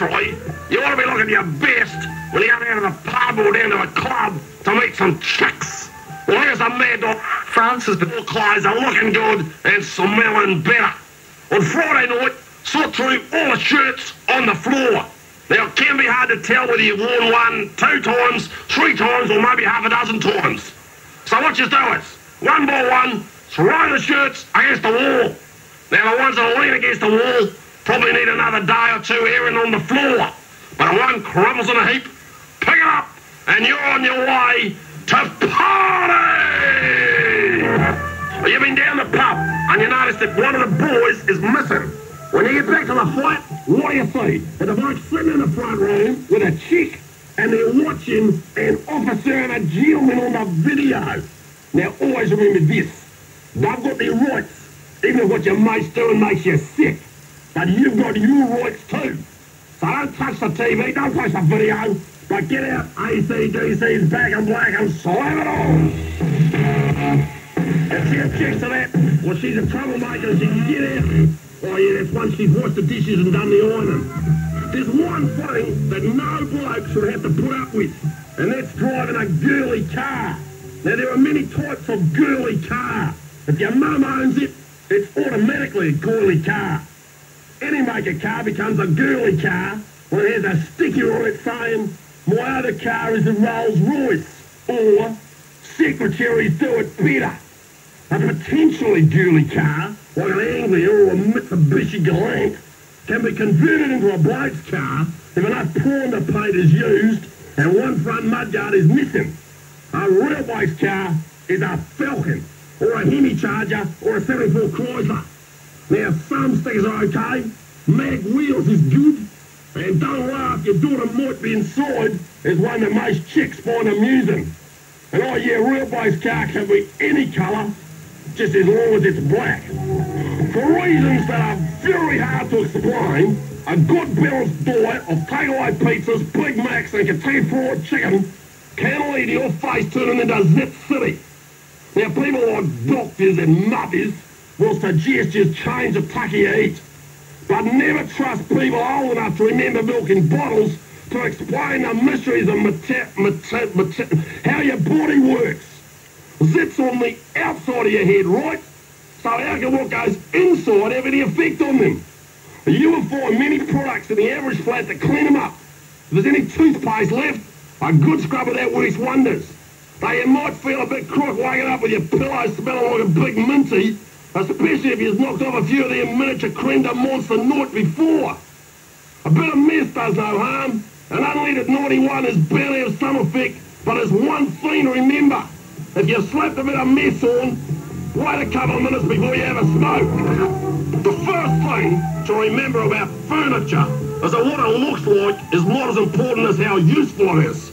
naturally, you want to be looking your best when you go down to the pub or down to a club to meet some chicks. Well, here's a mad dog. Francis, but all clothes are looking good and smelling better. On Friday night, sort through all the shirts on the floor. Now, it can be hard to tell whether you've worn one 2 times, 3 times, or maybe half a dozen times. So what you do is, one by one, throw the shirts against the wall. Now, the ones that lean against the wall probably need another day or 2 airing on the floor. But if one crumbles in a heap, pick it up, and you're on your way to party! You've been down the pub, and you notice that one of the boys is missing. When you get back to the flat, what do you see? And the bloke's sitting in the front room with a chick, and they're watching an officer and a gentleman on the video. Now, always remember this. They've got their rights, even if what your mate's doing makes you sick. But you've got your rights too. So don't touch the TV, don't touch the video, but get out AC/DC's Back in Black and slam it on. If she objects to that, well, she's a troublemaker, she can get out. Oh yeah, that's once she's washed the dishes and done the ironing. There's one thing that no bloke should have to put up with, and that's driving a girly car. Now, there are many types of girly car. If your mum owns it, it's automatically a girly car. Any make of car becomes a girly car when it has a sticker on it saying, my other car is a Rolls Royce, or secretaries do it better. A potentially girly car, like an Anglia or a Mitsubishi Galant, can be converted into a bloke's car if enough prawn to paint is used and one front mudguard is missing. A real bloke's car is a Falcon, or a Hemi Charger, or a 74 Chrysler. Now, some stickers are okay, mag wheels is good, and don't laugh, your daughter might be inside is one that most chicks find amusing. And oh yeah, real bloke's car can be any colour, just as long as it's black. For reasons that are very hard to explain, a good balanced diet of takeaway pizzas, Big Macs and Kentucky Fried Chicken can lead to your face turning into Zip City. Now, people like doctors and mothers will suggest you change the tucker you eat, but never trust people old enough to remember milk in bottles to explain the mysteries of how your body works. Zip's on the outside of your head, right? So how can what goes inside have any effect on them? You will find many products in the average flat that clean them up. If there's any toothpaste left, a good scrub of that works wonders. Though you might feel a bit crook waking up with your pillow smelling like a big minty, especially if you've knocked off a few of them miniature creme de menthe the night before. A bit of mist does no harm. An unleaded naughty one is barely of some effect, but there's one thing to remember. If you've slapped a bit of mess on, wait a couple of minutes before you have a smoke. The first thing to remember about furniture is that what it looks like is not as important as how useful it is.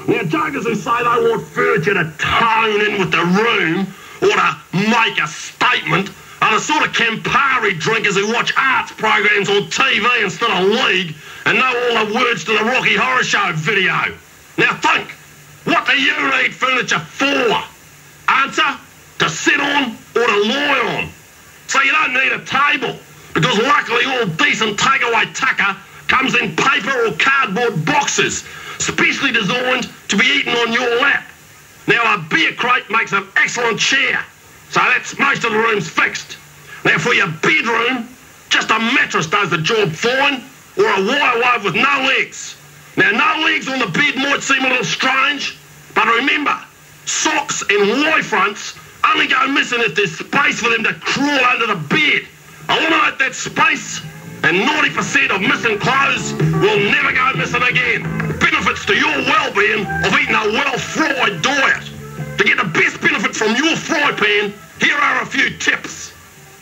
Now, jokers who say they want furniture to tone in with the room or to make a statement are the sort of Campari drinkers who watch arts programs on TV instead of League and know all the words to the Rocky Horror Show video. Now think, what do you need furniture for? Answer, to sit on or to lie on. So you don't need a table, because luckily all decent takeaway tucker comes in paper or cardboard boxes, specially designed to be eaten on your lap. Now, a beer crate makes an excellent chair, so that's most of the rooms fixed. Now, for your bedroom, just a mattress does the job fine, or a wire wove with no legs. Now, no legs on the bed might seem a little strange, but remember, socks and Y fronts only go missing if there's space for them to crawl under the bed. Eliminate that space, and 90% of missing clothes will never go missing again. Benefits to your well-being of eating a well-fried diet. To get the best benefit from your fry pan, here are a few tips.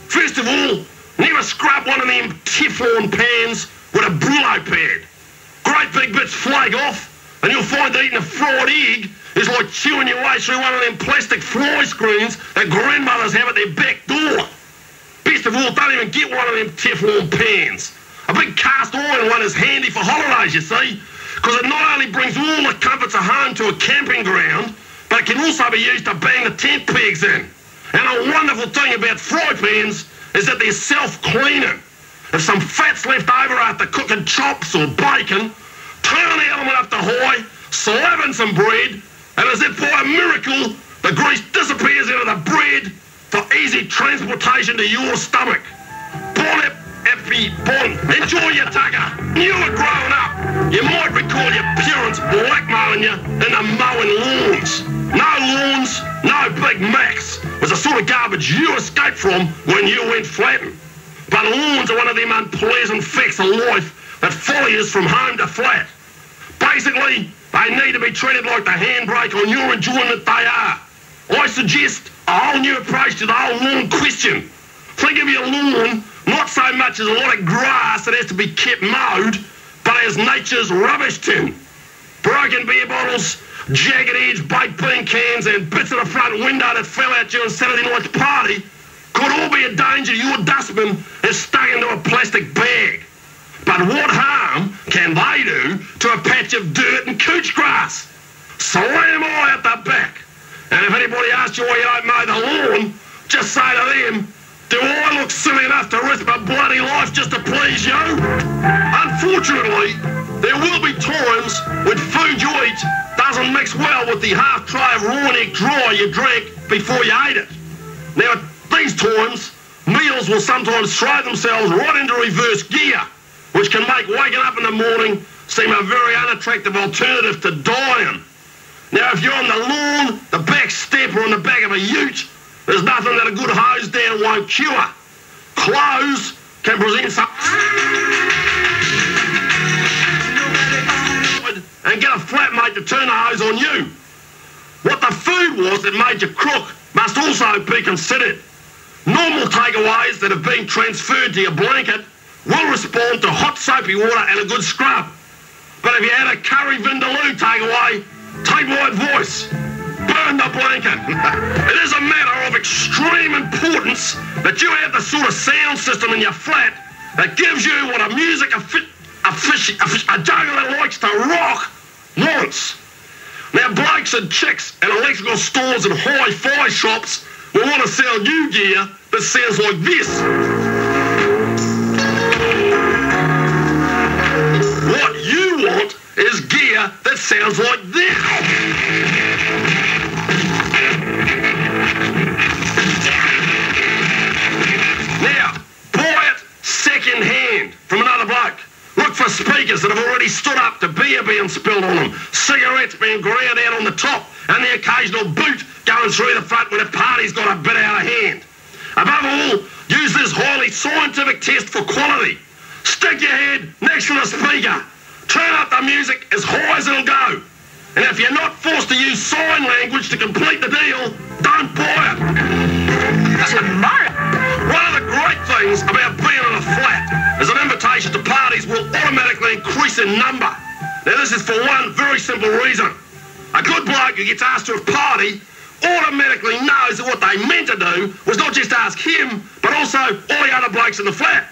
First of all, never scrub one of them Teflon pans with a Brillo pad. Great big bits flake off, and you'll find that eating a fried egg is like chewing your way through one of them plastic fly screens that grandmothers have at their back door. Best of all, don't even get one of them Teflon pans. A big cast iron one is handy for holidays, you see, because it not only brings all the comforts of home to a camping ground, but it can also be used to bang the tent pegs in. And a wonderful thing about fry pans is that they're self-cleaning. if some fat's left over after cooking chops or bacon, turn the element up to high, slap in some bread, and as if by a miracle, the grease disappears into the bread for easy transportation to your stomach. Bon enjoy your tucker. You were growing up. You might recall your parents blackmailing you into mowing lawns. No lawns, no Big Macs was the sort of garbage you escaped from when you went flatting. But lawns are one of them unpleasant facts of life that follow you from home to flat. Basically, they need to be treated like the handbrake on your enjoyment they are. I suggest a whole new approach to the whole lawn question. Think of your lawn not so much as a lot of grass that has to be kept mowed, but as nature's rubbish tin. Broken beer bottles, jagged-edged baked bean cans and bits of the front window that fell out during Saturday night's party could all be a danger to your dustbin if stuck into a plastic bag. But what harm can they do to a patch of dirt and couch grass? Slam all out the back. And if anybody asks you why you don't mow the lawn, just say to them, do I look silly enough to risk my bloody life just to please you? Unfortunately, there will be times when food you eat doesn't mix well with the half tray of raw egg dry you drank before you ate it. Now, at these times, meals will sometimes throw themselves right into reverse gear, which can make waking up in the morning seem a very unattractive alternative to dying. Now, if you're on the lawn, the back step, or on the back of a ute, there's nothing that a good hose down won't cure. Clothes can present some... and get a flatmate to turn the hose on you. What the food was that made you crook must also be considered. Normal takeaways that have been transferred to your blanket will respond to hot soapy water and a good scrub. But if you had a curry vindaloo takeaway, take my advice. Burn the blanket. It is a matter of extreme importance that you have the sort of sound system in your flat that gives you what a jugger that likes to rock wants. Now, blokes and chicks and electrical stores and hi-fi shops will want to sell you gear that sounds like this. What you want is gear that sounds like this. Now, buy it second hand from another bloke. Look for speakers that have already stood up to beer being spilled on them, cigarettes being ground out on the top, and the occasional boot going through the front when a party's got a bit out of hand. Above all, use this highly scientific test for quality. Stick your head next to the speaker. Turn up the music as high as it'll go. And if you're not forced to use sign language to complete the deal, don't buy it. One of the great things about being in a flat is that invitations to parties will automatically increase in number. Now, this is for one very simple reason. A good bloke who gets asked to a party automatically knows that what they meant to do was not just ask him, but also all the other blokes in the flat.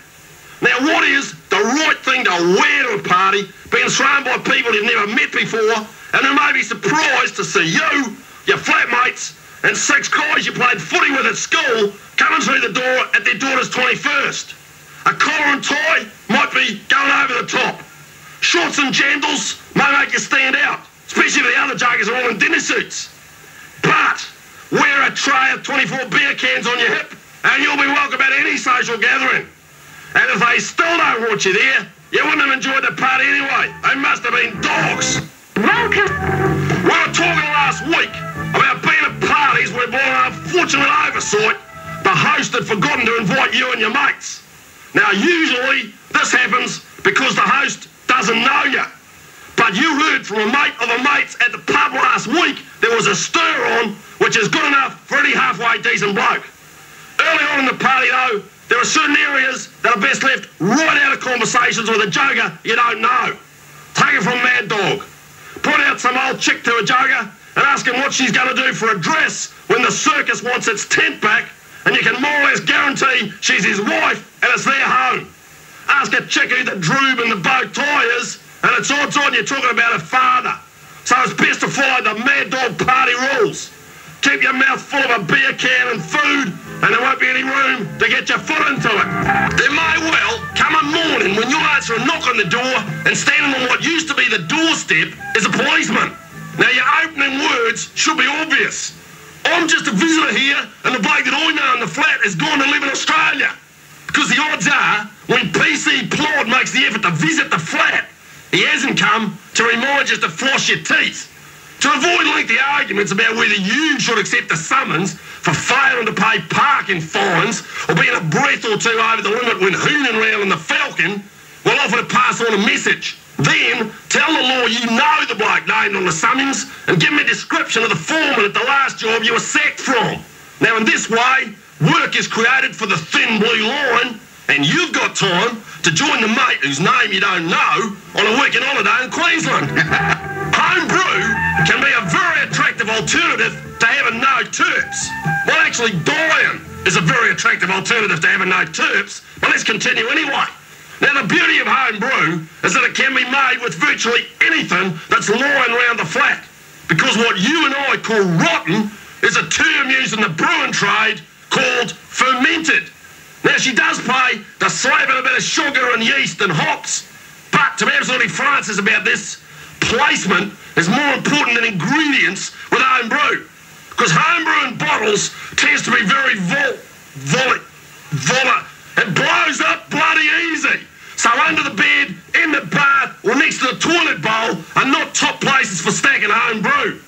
Now, what is the right thing to wear to a party, being thrown by people you've never met before, and who may be surprised to see you, your flatmates, and 6 guys you played footy with at school coming through the door at their daughter's 21st? A collar and tie might be going over the top. Shorts and jandals may make you stand out, especially if the other joggers are all in dinner suits. But wear a tray of 24 beer cans on your hip and you'll be welcome at any social gathering. And if they still don't want you there, you wouldn't have enjoyed the party anyway. They must have been dogs. Welcome. We were talking last week about being at parties where, by an unfortunate oversight, the host had forgotten to invite you and your mates. Now, usually this happens because the host doesn't know you. But you heard from a mate of a mate's at the pub last week there was a stir on, which is good enough for any halfway decent bloke. Early on in the party, though, there are certain areas that are best left right out of conversations with a joker you don't know. Take it from Mad Dog. Point out some old chick to a joker and ask him what she's going to do for a dress when the circus wants its tent back, and you can more or less guarantee she's his wife and it's their home. Ask a chick who the droob and the bow tie is, and it's odds on you're talking about her father. So it's best to follow the Mad Dog party rules. Keep your mouth full of a beer can and food, and there won't be any room to get your foot into it. There may well come come a morning when you answer a knock on the door and standing on what used to be the doorstep is a policeman. Now, your opening words should be obvious. I'm just a visitor here, and the bloke that I know in the flat has gone to live in Australia. Because the odds are, when PC Plod makes the effort to visit the flat, he hasn't come to remind you to floss your teeth. To avoid lengthy arguments about whether you should accept a summons for failing to pay parking fines or being a breath or two over the limit when hooning around in the Falcon, we'll offer to pass on a message. Then tell the law you know the bloke named on the summons and give him a description of the foreman at the last job you were sacked from. Now, in this way, work is created for the thin blue line, and you've got time to join the mate whose name you don't know on a weekend holiday in Queensland. Home brew can be a very attractive alternative to having no terps. Well, actually, dying is a very attractive alternative to having no terps, but let's continue anyway. Now, the beauty of home brew is that it can be made with virtually anything that's lying around the flat, because what you and I call rotten is a term used in the brewing trade called fermented. Now, she does pay to slap in a bit of sugar and yeast and hops, but to be absolutely Francis about this, placement is more important than ingredients with home brew, because home brew in bottles tends to be very volatile. It blows up bloody easy. So under the bed, in the bath, or next to the toilet bowl are not top places for stacking home brew.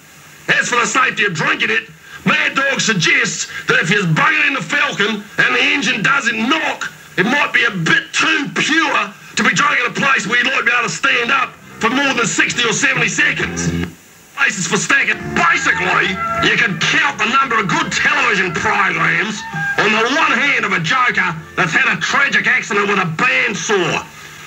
As for the safety of drinking it, Mad Dog suggests that if you're bugging in the Falcon and the engine doesn't knock, it might be a bit too pure to be drunk in a place where you'd like to be able to stand up for more than 60 or 70 seconds. Places for stacking. Basically, you can count the number of good television programs on the one hand of a joker that's had a tragic accident with a bandsaw.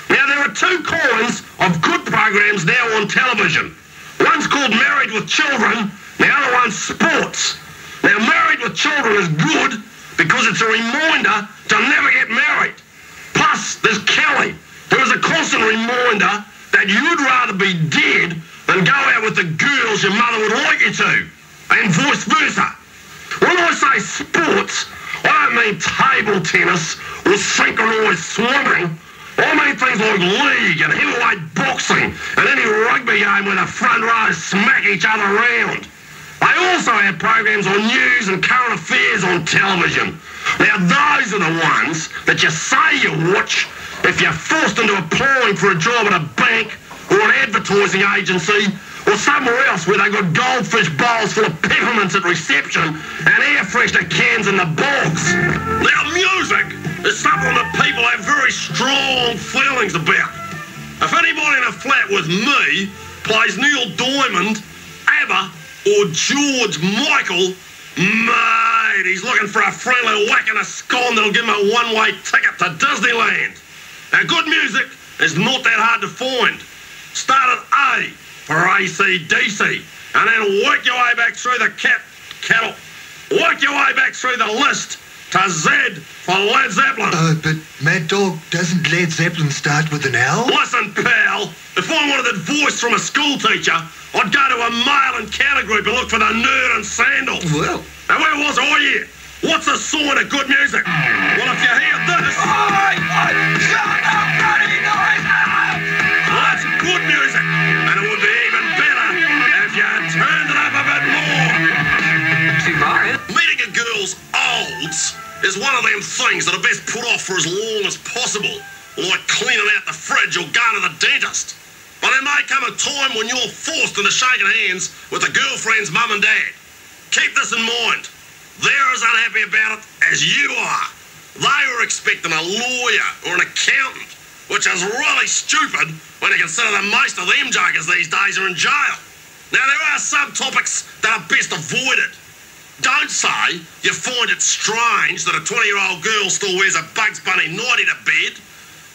Now, there are two kinds of good programs now on television. One's called Married with Children, the other one's Sports. Now, Married with Children is good because it's a reminder to never get married. Plus, there's Kelly, who is a constant reminder that you'd rather be dead than go out with the girls your mother would like you to, and vice versa. When I say sports, I don't mean table tennis or synchronised swimming. I mean things like league and heavyweight boxing and any rugby game where the front rows smack each other around. They also have programs on news and current affairs on television. Now, those are the ones that you say you watch if you're forced into applying for a job at a bank or an advertising agency or somewhere else where they've got goldfish bowls full of peppermints at reception and air freshener cans in the bogs. Now, music is something that people have very strong feelings about. If anybody in a flat with me plays Neil Diamond, ABBA, or George Michael, mate, he's looking for a friendly whack and a scone that'll give him a one-way ticket to Disneyland. Now, good music is not that hard to find. Start at A for AC/DC, and then work your way back through the cattle. Work your way back through the list to Z for Led Zeppelin. But Mad Dog, doesn't Led Zeppelin start with an L? Listen, pal, if I wanted advice from a school teacher, I'd go to a male encounter group and look for the nerd and sandals. Well. Now, where was I here? What's a sign of good music? Well, if you hear this... That's good music, and it would be even better if you turned it up a bit more. Meeting a girl's olds is one of them things that are best put off for as long as possible, like cleaning out the fridge or going to the dentist. But there may come a time when you're forced into shaking hands with a girlfriend's mum and dad. Keep this in mind. They're as unhappy about it as you are. They were expecting a lawyer or an accountant, which is really stupid when you consider that most of them jokers these days are in jail. Now, there are some topics that are best avoided. Don't say you find it strange that a 20-year-old girl still wears a Bugs Bunny nightie to bed.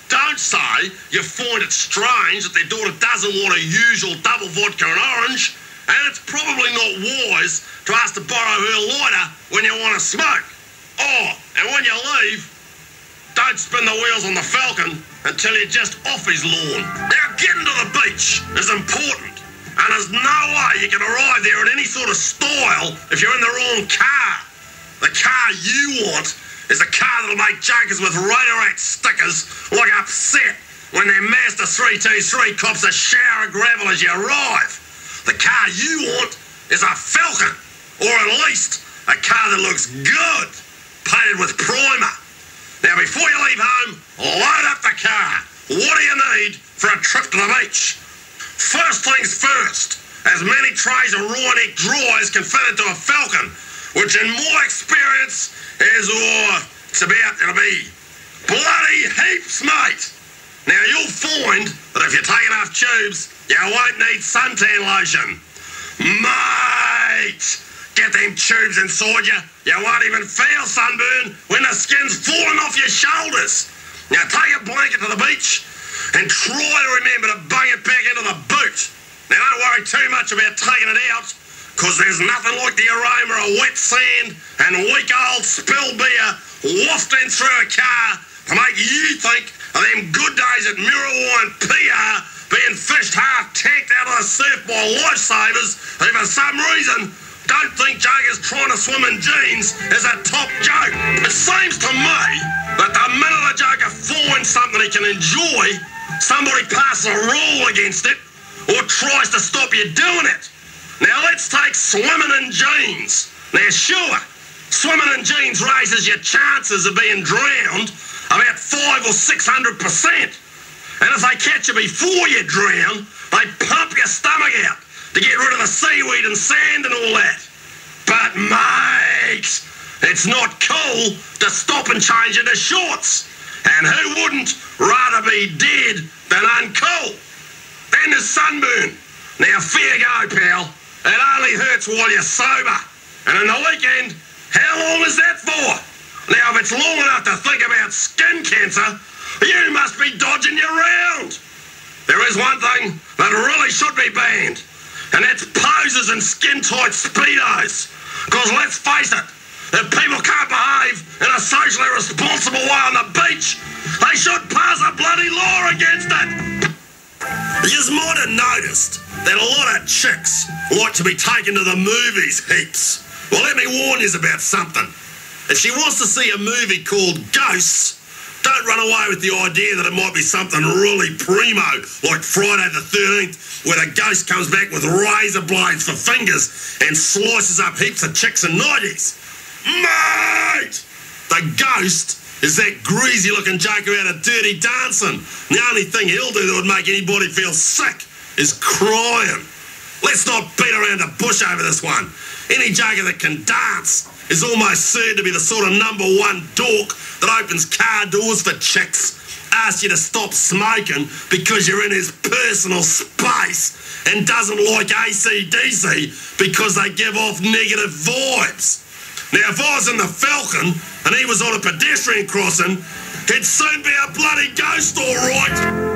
Don't say you find it strange that their daughter doesn't want a usual double vodka and orange. And it's probably not wise to ask to borrow her lighter when you want to smoke. Oh, and when you leave, don't spin the wheels on the Falcon until you're just off his lawn. Now, getting to the beach is important, and there's no way you can arrive there in any sort of style if you're in the wrong car. The car you want is a car that'll make jokers with Rotaract stickers look upset when their Mazda 323 cops a shower of gravel as you arrive. The car you want is a Falcon, or at least a car that looks good, painted with primer. Now, before you leave home, load up the car. What do you need for a trip to the beach? First things first, as many trays of raw neck drawers can fit into a Falcon, which in my experience is, it's about to be bloody heaps, mate. Now, you'll find that if you take enough tubes, you won't need suntan lotion. Mate, get them tubes inside you. You won't even feel sunburn when the skin's falling off your shoulders. Now, take a blanket to the beach and try to remember to bung it back into the boot. Now, don't worry too much about taking it out, because there's nothing like the aroma of wet sand and weak old spilled beer wafting through a car to make you think of them good days at Mirawa and PR being fished half-tanked out of the surf by lifesavers who for some reason don't think jokers trying to swim in jeans is a top joke. It seems to me that the minute a joker finds something he can enjoy, somebody passes a rule against it or tries to stop you doing it. Now let's take swimming in jeans. Now sure, swimming in jeans raises your chances of being drowned about 500 or 600%. And if they catch you before you drown, they pump your stomach out to get rid of the seaweed and sand and all that. But mate, it's not cool to stop and change into shorts. And who wouldn't rather be dead than uncool? Then there's sunburn. Now fair go, pal. It only hurts while you're sober. And in the weekend, how long is that for? Now, if it's long enough to think about skin cancer, you must be dodging your round. There is one thing that really should be banned, and that's poses in skin-tight Speedos. Because let's face it, if people can't behave in a socially responsible way on the beach, they should pass a bloody law against it. You might have noticed that a lot of chicks like to be taken to the movies heaps. Well, let me warn you about something. If she wants to see a movie called Ghosts, don't run away with the idea that it might be something really primo, like Friday the 13th, where the ghost comes back with razor blades for fingers and slices up heaps of chicks and nighties. Mate! The ghost is that greasy-looking joker out of Dirty Dancing. The only thing he'll do that would make anybody feel sick is crying. Let's not beat around the bush over this one. Any joker that can dance is almost certain to be the sort of #1 dork that opens car doors for chicks, asks you to stop smoking because you're in his personal space, and doesn't like AC/DC because they give off negative vibes. Now, if I was in the Falcon and he was on a pedestrian crossing, he'd soon be a bloody ghost, all right.